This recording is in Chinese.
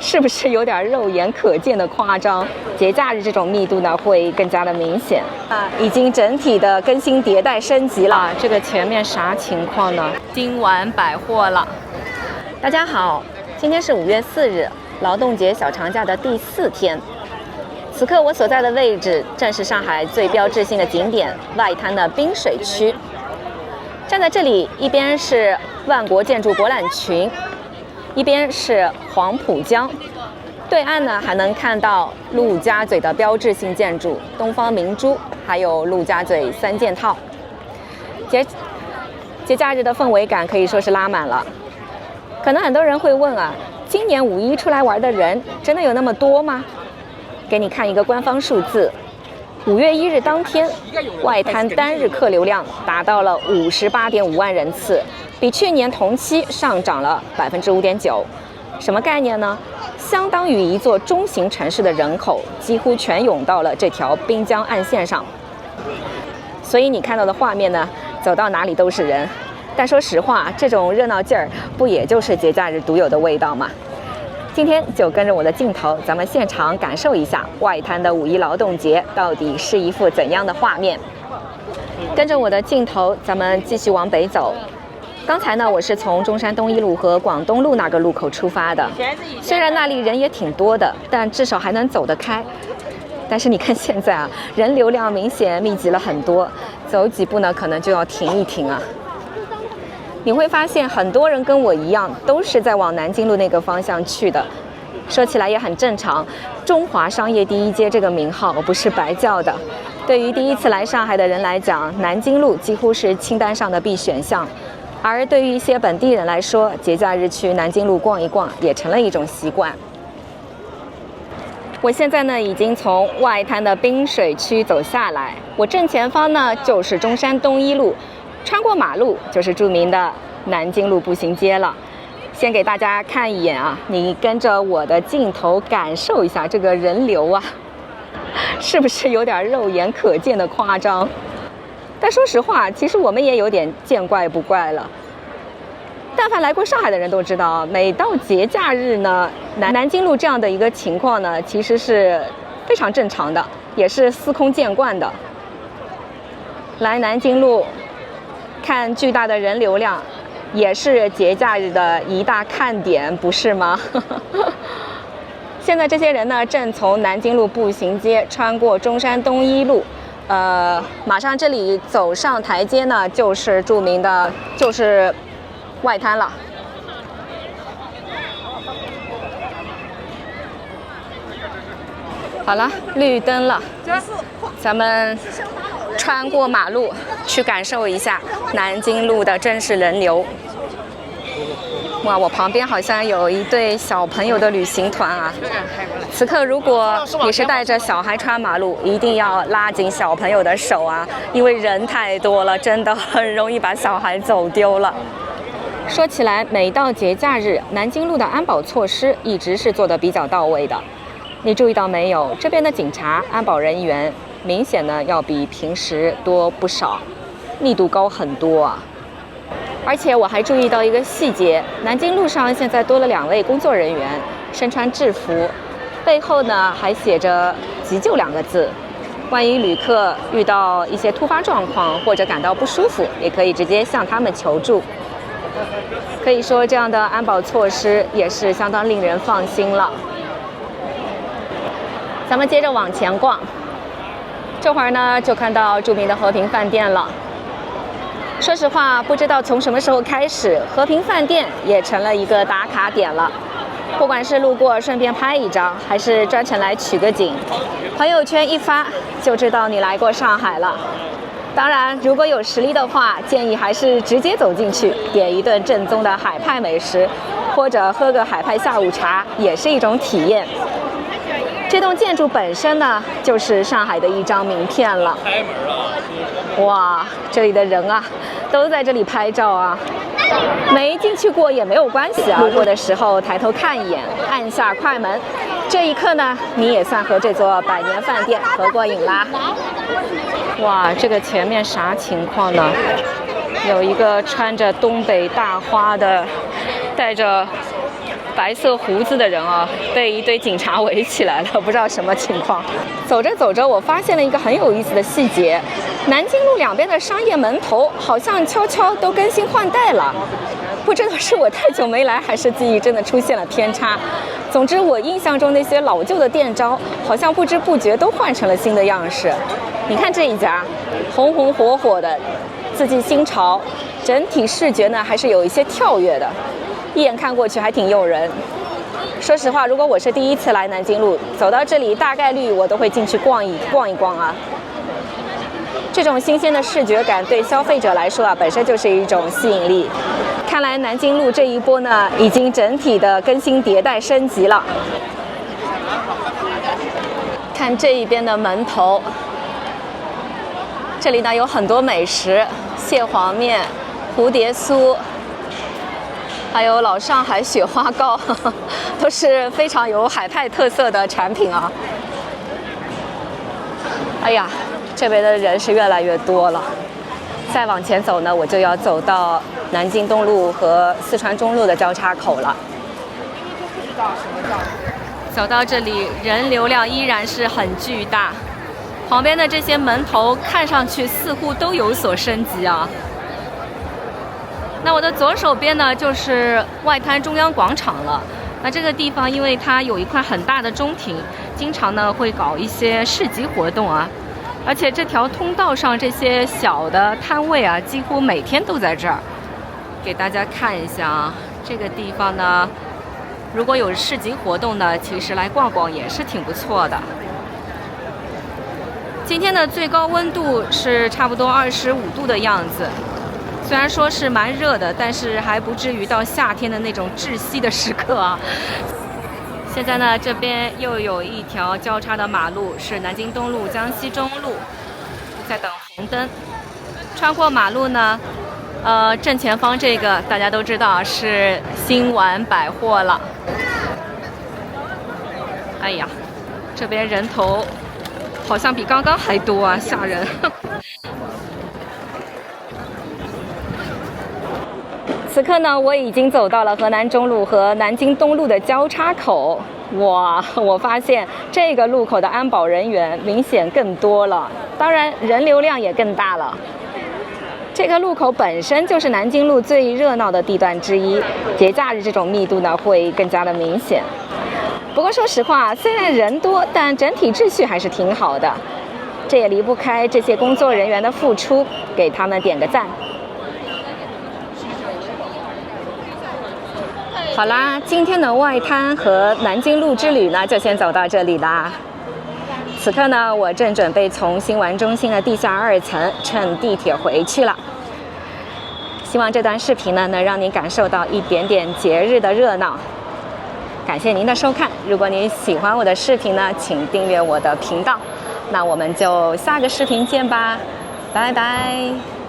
是不是有点肉眼可见的夸张？节假日这种密度呢会更加的明显啊，已经整体的更新迭代升级了。这个前面啥情况呢？今晚百货了。大家好，今天是5月4日，劳动节小长假的第4天。此刻我所在的位置正是上海最标志性的景点外滩的滨水区。站在这里，一边是万国建筑博览群，一边是黄浦江，对岸呢还能看到陆家嘴的标志性建筑东方明珠，还有陆家嘴三件套。节假日的氛围感可以说是拉满了。可能很多人会问啊，今年5一出来玩的人真的有那么多吗？给你看一个官方数字，5月1日当天，外滩单日客流量达到了58.5万人次，比去年同期上涨了5.9%。什么概念呢？相当于一座中型城市的人口几乎全涌到了这条滨江岸线上。所以你看到的画面呢，走到哪里都是人。但说实话，这种热闹劲儿不也就是节假日独有的味道吗？今天就跟着我的镜头，咱们现场感受一下外滩的5一劳动节到底是一副怎样的画面。跟着我的镜头，咱们继续往北走。刚才呢，我是从中山东一路和广东路那个路口出发的。虽然那里人也挺多的，但至少还能走得开。但是你看现在啊，人流量明显密集了很多，走几步呢，可能就要停一停啊。你会发现很多人跟我一样，都是在往南京路那个方向去的。说起来也很正常，中华商业第一街这个名号不是白叫的。对于第一次来上海的人来讲，南京路几乎是清单上的必选项。而对于一些本地人来说，节假日去南京路逛一逛也成了一种习惯。我现在呢已经从外滩的滨水区走下来，我正前方呢就是中山东一路。穿过马路就是著名的南京路步行街了。先给大家看一眼啊，你跟着我的镜头感受一下这个人流啊，是不是有点肉眼可见的夸张？但说实话，其实我们也有点见怪不怪了。但凡来过上海的人都知道，每到节假日呢，南京路这样的一个情况呢，其实是非常正常的，也是司空见惯的。来南京路看巨大的人流量，也是节假日的一大看点，不是吗？现在这些人呢，正从南京路步行街穿过中山东一路，马上这里走上台阶呢，就是著名的，就是外滩了。好了，绿灯了，咱们穿过马路去感受一下南京路的真实人流。哇，我旁边好像有一对小朋友的旅行团啊！此刻如果你是带着小孩穿马路，一定要拉紧小朋友的手啊，因为人太多了，真的很容易把小孩走丢了。说起来，每到节假日，南京路的安保措施一直是做得比较到位的。你注意到没有？这边的警察、安保人员明显呢要比平时多不少，密度高很多啊。而且我还注意到一个细节，南京路上现在多了2位工作人员，身穿制服，背后呢还写着“急救”2个字。万一旅客遇到一些突发状况或者感到不舒服，也可以直接向他们求助。可以说，这样的安保措施也是相当令人放心了。咱们接着往前逛，这会儿呢就看到著名的和平饭店了。说实话，不知道从什么时候开始，和平饭店也成了一个打卡点了。不管是路过顺便拍一张，还是专程来取个景，朋友圈一发就知道你来过上海了。当然，如果有实力的话，建议还是直接走进去，点一顿正宗的海派美食，或者喝个海派下午茶，也是一种体验。这栋建筑本身呢，就是上海的一张名片了。哇，这里的人啊，都在这里拍照啊。没进去过也没有关系啊，路过的时候抬头看一眼，按下快门，这一刻呢，你也算和这座百年饭店合过影啦。哇，这个前面啥情况呢？有一个穿着东北大花的，戴着白色胡子的人啊，被一堆警察围起来了，不知道什么情况。走着走着，我发现了一个很有意思的细节：南京路两边的商业门头好像悄悄都更新换代了。不知道是我太久没来，还是记忆真的出现了偏差。总之，我印象中那些老旧的店招，好像不知不觉都换成了新的样式。你看这一家，红红火火的，字迹新潮，整体视觉呢还是有一些跳跃的，一眼看过去还挺诱人。说实话，如果我是第一次来南京路，走到这里大概率我都会进去逛一逛啊。这种新鲜的视觉感对消费者来说啊，本身就是一种吸引力。看来南京路这一波呢，已经整体的更新迭代升级了。看这一边的门头，这里呢有很多美食，蟹黄面、蝴蝶酥，还有老上海雪花糕，都是非常有海派特色的产品啊。哎呀，这边的人是越来越多了。再往前走呢，我就要走到南京东路和四川中路的交叉口了。走到这里，人流量依然是很巨大，旁边的这些门头看上去似乎都有所升级啊。那我的左手边呢，就是外滩中央广场了。那这个地方因为它有一块很大的中庭，经常呢会搞一些市集活动啊。而且这条通道上这些小的摊位啊，几乎每天都在这儿。给大家看一下啊，这个地方呢，如果有市集活动呢，其实来逛逛也是挺不错的。今天的最高温度是差不多25度的样子，虽然说是蛮热的，但是还不至于到夏天的那种窒息的时刻啊。现在呢，这边又有一条交叉的马路，是南京东路、江西中路，在等红灯。穿过马路呢，正前方这个大家都知道是新丸百货了。哎呀，这边人头好像比刚刚还多啊，吓人。此刻呢，我已经走到了河南中路和南京东路的交叉口。哇，我发现这个路口的安保人员明显更多了，当然人流量也更大了。这个路口本身就是南京路最热闹的地段之一，节假日这种密度呢会更加的明显。不过说实话，虽然人多，但整体秩序还是挺好的。这也离不开这些工作人员的付出，给他们点个赞。好啦，今天的外滩和南京路之旅呢，就先走到这里啦。此刻呢，我正准备从新丸中心的地下2层乘地铁回去了。希望这段视频呢，能让你感受到一点点节日的热闹。感谢您的收看，如果你喜欢我的视频呢，请订阅我的频道。那我们就下个视频见吧，拜拜。